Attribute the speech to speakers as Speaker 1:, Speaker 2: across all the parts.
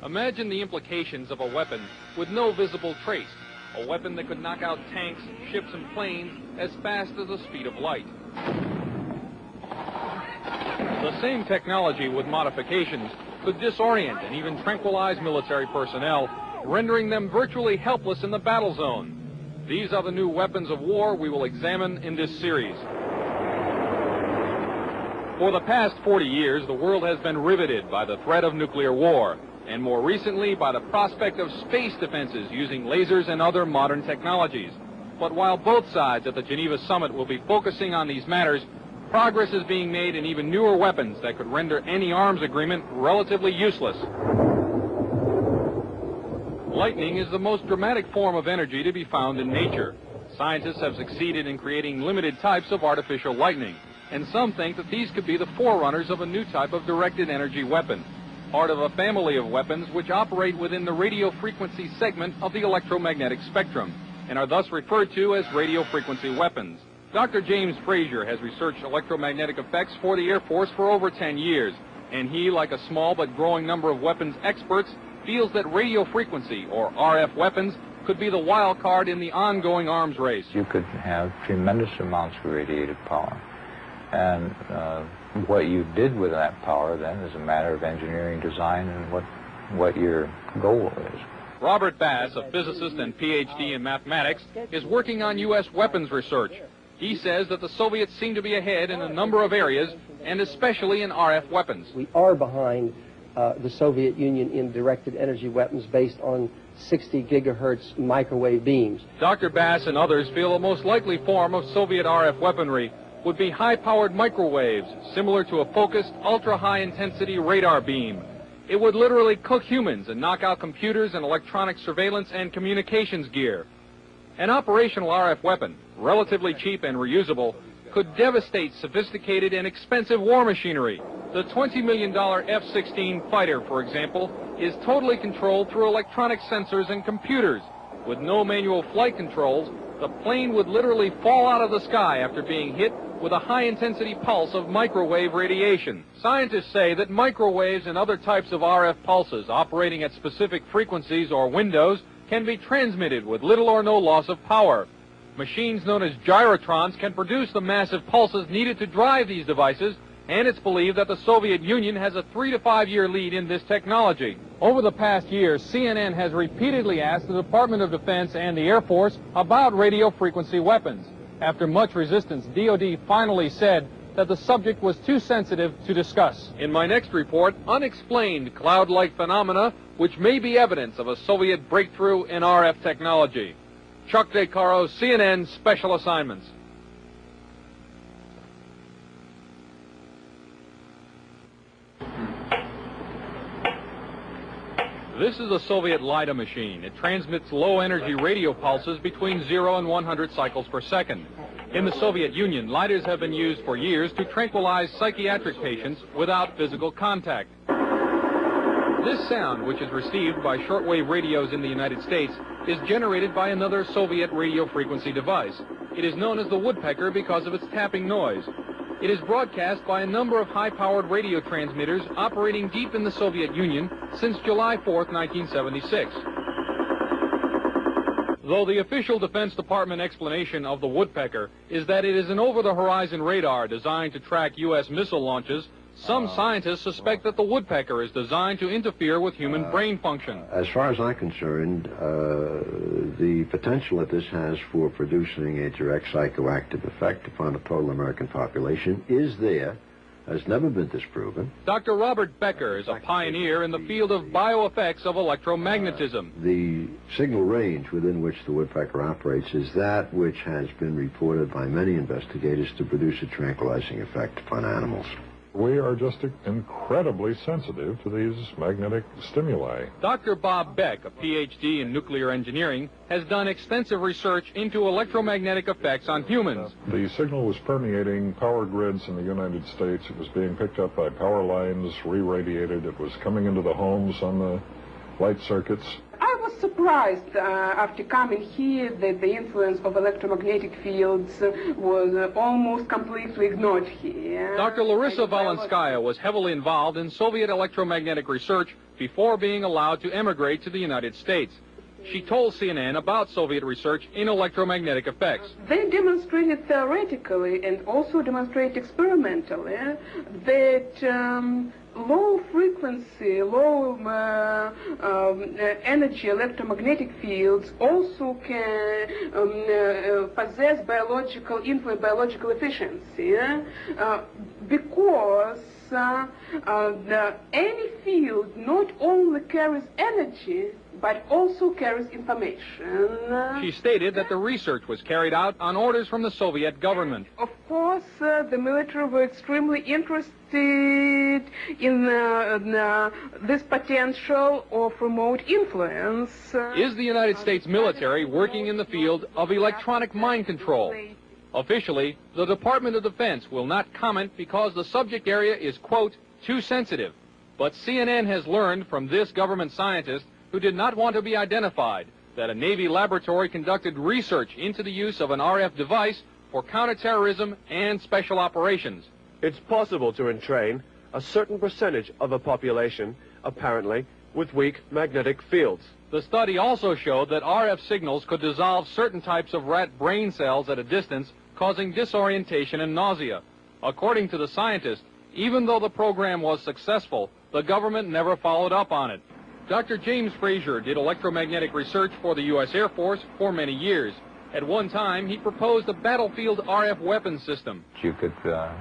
Speaker 1: Imagine the implications of a weapon with no visible trace, a weapon that could knock out tanks, ships, and planes as fast as the speed of light. The same technology with modifications could disorient and even tranquilize military personnel, rendering them virtually helpless in the battle zone. These are the new weapons of war we will examine in this series. For the past 40 years, the world has been riveted by the threat of nuclear war, and more recently by the prospect of space defenses using lasers and other modern technologies. But while both sides at the Geneva summit will be focusing on these matters, progress is being made in even newer weapons that could render any arms agreement relatively useless. Lightning is the most dramatic form of energy to be found in nature. Scientists have succeeded in creating limited types of artificial lightning, and some think that these could be the forerunners of a new type of directed energy weapon, part of a family of weapons which operate within the radio frequency segment of the electromagnetic spectrum, and are thus referred to as radio frequency weapons. Dr. James Frazier has researched electromagnetic effects for the Air Force for over 10 years, and he, like a small but growing number of weapons experts, feels that radio frequency, or RF weapons, could be the wild card in the ongoing arms race.
Speaker 2: You could have tremendous amounts of radiative power. And what you did with that power then is a matter of engineering design and what your goal is.
Speaker 1: Robert Bass, a physicist and PhD in mathematics, is working on U.S. weapons research. He says that the Soviets seem to be ahead in a number of areas, and especially in RF weapons.
Speaker 3: We are behind the Soviet Union in directed energy weapons based on 60 gigahertz microwave beams.
Speaker 1: Dr. Bass and others feel the most likely form of Soviet RF weaponry would be high-powered microwaves, similar to a focused, ultra-high-intensity radar beam. It would literally cook humans and knock out computers and electronic surveillance and communications gear. An operational RF weapon, relatively cheap and reusable, could devastate sophisticated and expensive war machinery. The $20 million F-16 fighter, for example, is totally controlled through electronic sensors and computers. With no manual flight controls, the plane would literally fall out of the sky after being hit with a high-intensity pulse of microwave radiation. Scientists say that microwaves and other types of RF pulses operating at specific frequencies or windows can be transmitted with little or no loss of power. Machines known as gyrotrons can produce the massive pulses needed to drive these devices, and it's believed that the Soviet Union has a 3 to 5 year lead in this technology. Over the past year, CNN has repeatedly asked the Department of Defense and the Air Force about radio frequency weapons. After much resistance, DoD finally said that the subject was too sensitive to discuss. In my next report, unexplained cloud-like phenomena which may be evidence of a Soviet breakthrough in RF technology. Chuck DeCaro, CNN Special Assignments. This is a Soviet LIDA machine. It transmits low-energy radio pulses between 0 and 100 cycles per second. In the Soviet Union, LIDAs have been used for years to tranquilize psychiatric patients without physical contact. This sound, which is received by shortwave radios in the United States, is generated by another Soviet radio frequency device. It is known as the woodpecker because of its tapping noise. It is broadcast by a number of high-powered radio transmitters operating deep in the Soviet Union since July 4th, 1976. Though the official Defense Department explanation of the woodpecker is that it is an over-the-horizon radar designed to track U.S. missile launches, some scientists suspect that the woodpecker is designed to interfere with human brain function.
Speaker 4: As far as I'm concerned, the potential that this has for producing a direct psychoactive effect upon the total American population is there, has never been disproven.
Speaker 1: Dr. Robert Becker is a pioneer in the field of bioeffects of electromagnetism.
Speaker 4: The signal range within which the woodpecker operates is that which has been reported by many investigators to produce a tranquilizing effect upon animals.
Speaker 5: We are just incredibly sensitive to these magnetic stimuli.
Speaker 1: Dr. Bob Beck, a PhD in nuclear engineering, has done extensive research into electromagnetic effects on humans.
Speaker 5: The signal was permeating power grids in the United States. It was being picked up by power lines, re-radiated. It was coming into the homes on the light circuits.
Speaker 6: I was surprised after coming here that the influence of electromagnetic fields was almost completely ignored here.
Speaker 1: Dr. Larissa Valenskaya was heavily involved in Soviet electromagnetic research before being allowed to emigrate to the United States. She told CNN about Soviet research in electromagnetic effects.
Speaker 6: They demonstrated theoretically and also demonstrate experimentally that low frequency, low energy electromagnetic fields also can possess biological efficiency because any field not only carries energy but also carries information.
Speaker 1: She stated that the research was carried out on orders from the Soviet government.
Speaker 6: Of course, the military were extremely interested in this potential of remote influence.
Speaker 1: Is the United States military working in the field of electronic mind control? Officially, the Department of Defense will not comment because the subject area is, quote, too sensitive. But CNN has learned from this government scientist, who did not want to be identified, that a Navy laboratory conducted research into the use of an RF device for counterterrorism and special operations.
Speaker 7: It's possible to entrain a certain percentage of a population, apparently, with weak magnetic fields.
Speaker 1: The study also showed that RF signals could dissolve certain types of rat brain cells at a distance, causing disorientation and nausea. According to the scientist, even though the program was successful, the government never followed up on it. Dr. James Frazier did electromagnetic research for the U.S. Air Force for many years. At one time, he proposed a battlefield RF weapon system.
Speaker 2: You could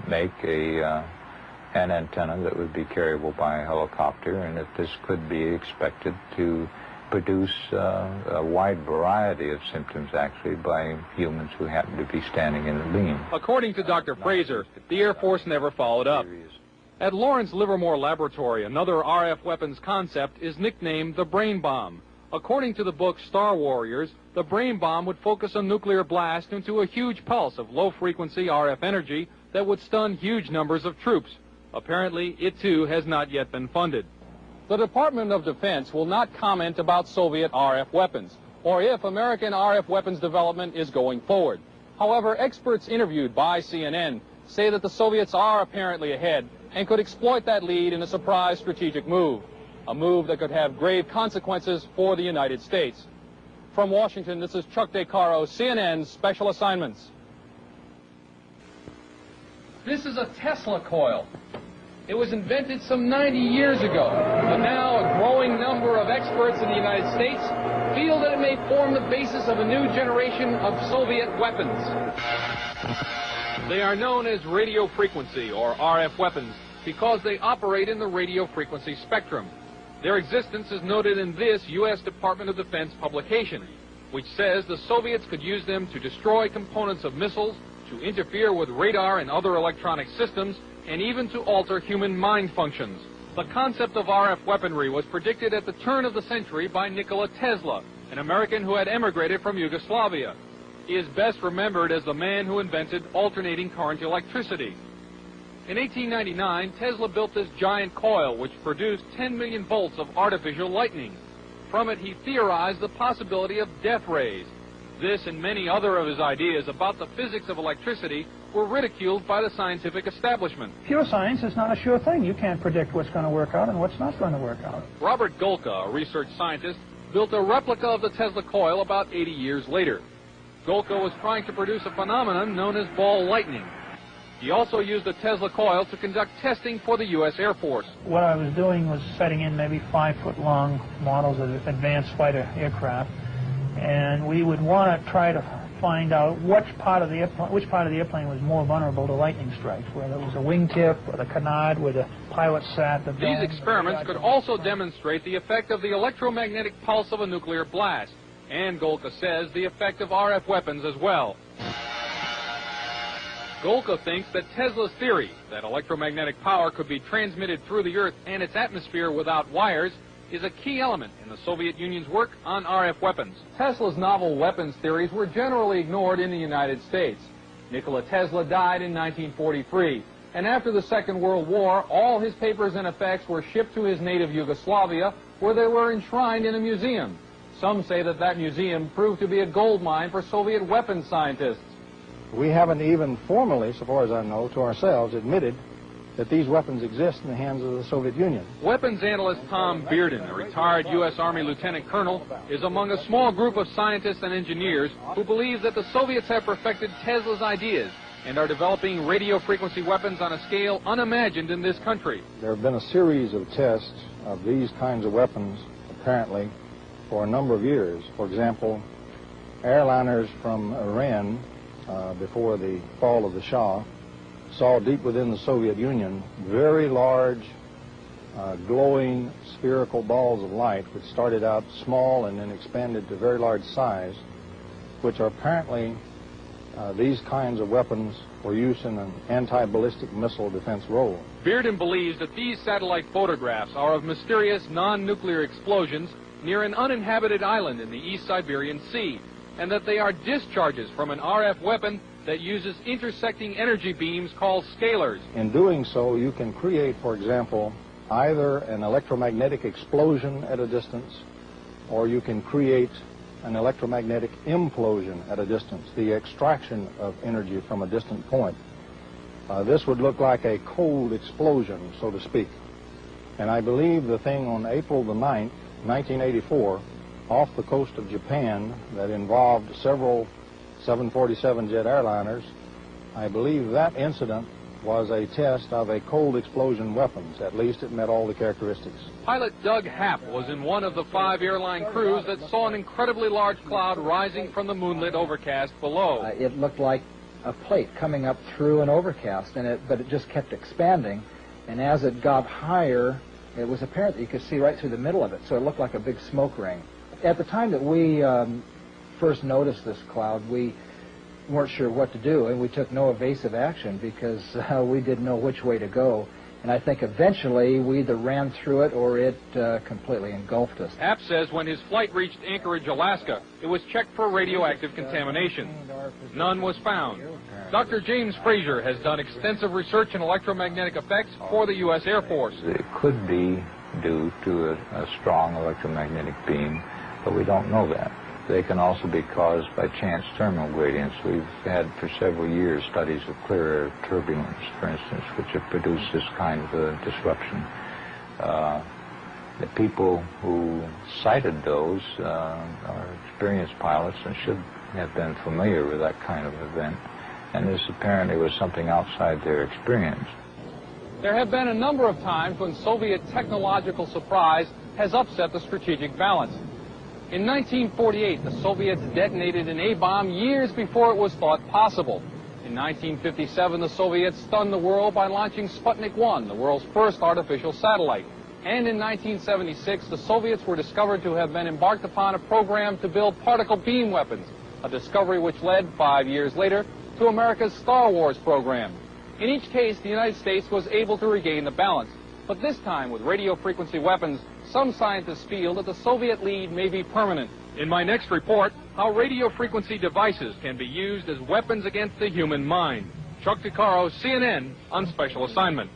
Speaker 2: make an antenna that would be carryable by a helicopter, and that this could be expected to produce a wide variety of symptoms, actually, by humans who happen to be standing in the beam.
Speaker 1: According to Dr. Fraser, the Air Force never followed up. At Lawrence Livermore Laboratory, another RF weapons concept is nicknamed the brain bomb. According to the book Star Warriors, the brain bomb would focus a nuclear blast into a huge pulse of low-frequency RF energy that would stun huge numbers of troops. Apparently, it too has not yet been funded. The Department of Defense will not comment about Soviet RF weapons, or if American RF weapons development is going forward. However, experts interviewed by CNN say that the Soviets are apparently ahead and could exploit that lead in a surprise strategic move, a move that could have grave consequences for the United States. From Washington, this is Chuck DeCaro, CNN's Special Assignments. This is a Tesla coil. It was invented some 90 years ago, but now a growing number of experts in the United States feel that it may form the basis of a new generation of Soviet weapons. They are known as radio frequency, or RF weapons, because they operate in the radio frequency spectrum. Their existence is noted in this U.S. Department of Defense publication, which says the Soviets could use them to destroy components of missiles, to interfere with radar and other electronic systems, and even to alter human mind functions. The concept of RF weaponry was predicted at the turn of the century by Nikola Tesla, an American who had emigrated from Yugoslavia. He is best remembered as the man who invented alternating current electricity. In 1899, Tesla built this giant coil which produced 10 million volts of artificial lightning. From it, he theorized the possibility of death rays. This and many other of his ideas about the physics of electricity were ridiculed by the scientific establishment.
Speaker 8: Pure science is not a sure thing. You can't predict what's going to work out and what's not going to work out.
Speaker 1: Robert Golka, a research scientist, built a replica of the Tesla coil about 80 years later. Golka was trying to produce a phenomenon known as ball lightning. He also used the Tesla coil to conduct testing for the U.S. Air Force.
Speaker 8: What I was doing was setting in maybe 5-foot-long models of advanced fighter aircraft, and we would want to try to find out which part of the airplane was more vulnerable to lightning strikes, whether it was a wingtip or the canard where the pilot sat.
Speaker 1: These experiments could also demonstrate the effect of the electromagnetic pulse of a nuclear blast, and Golka says the effect of RF weapons as well. Golka thinks that Tesla's theory that electromagnetic power could be transmitted through the Earth and its atmosphere without wires is a key element in the Soviet Union's work on RF weapons. Tesla's novel weapons theories were generally ignored in the United States. Nikola Tesla died in 1943, and after the Second World War, all his papers and effects were shipped to his native Yugoslavia, where they were enshrined in a museum. Some say that that museum proved to be a gold mine for Soviet weapons scientists.
Speaker 9: We haven't even formally, so far as I know, to ourselves admitted that these weapons exist in the hands of the Soviet Union.
Speaker 1: Weapons analyst Tom Bearden, a retired U.S. Army lieutenant colonel, is among a small group of scientists and engineers who believe that the Soviets have perfected Tesla's ideas and are developing radio frequency weapons on a scale unimagined in this country.
Speaker 9: There have been a series of tests of these kinds of weapons, apparently, for a number of years. For example, airliners from Iran, before the fall of the Shah, saw deep within the Soviet Union very large, glowing spherical balls of light, which started out small and then expanded to very large size, which are apparently these kinds of weapons for use in an anti-ballistic missile defense role.
Speaker 1: Bearden believes that these satellite photographs are of mysterious non-nuclear explosions near an uninhabited island in the East Siberian Sea, and that they are discharges from an RF weapon that uses intersecting energy beams called scalars. In
Speaker 9: doing so, you can create, for example, either an electromagnetic explosion at a distance, or you can create an electromagnetic implosion at a distance, the extraction of energy from a distant point. This would look like a cold explosion, so to speak. And I believe the thing on April the 9th, 1984, off the coast of Japan, that involved several 747 jet airliners, I believe that incident was a test of a cold explosion weapons. At least it met all the characteristics.
Speaker 1: Pilot Doug Happ was in one of the 5 airline crews that saw an incredibly large cloud rising from the moonlit overcast below.
Speaker 10: It looked like a plate coming up through an overcast, but it just kept expanding, and as it got higher, it was apparent that you could see right through the middle of it, so it looked like a big smoke ring. At the time that we first noticed this cloud, we weren't sure what to do, and we took no evasive action because we didn't know which way to go. And I think eventually we either ran through it or it completely engulfed us.
Speaker 1: Happ says when his flight reached Anchorage, Alaska, it was checked for radioactive contamination. None was found. Dr. James Frazier has done extensive research in electromagnetic effects for the U.S. Air Force.
Speaker 2: It could be due to a strong electromagnetic beam, but we don't know that. They can also be caused by chance terminal gradients. We've had for several years studies of clear air turbulence, for instance, which have produced this kind of a disruption. The people who cited those are experienced pilots and should have been familiar with that kind of event, and this apparently was something outside their experience.
Speaker 1: There have been a number of times when Soviet technological surprise has upset the strategic balance. In 1948, the Soviets detonated an A-bomb years before it was thought possible. In 1957, the Soviets stunned the world by launching Sputnik 1, the world's first artificial satellite. And in 1976, the Soviets were discovered to have been embarked upon a program to build particle beam weapons, a discovery which led 5 years later to America's Star Wars program. In each case, the United States was able to regain the balance. But this time, with radio frequency weapons, some scientists feel that the Soviet lead may be permanent. In my next report, how radio frequency devices can be used as weapons against the human mind. Chuck DeCaro, CNN, on special assignment.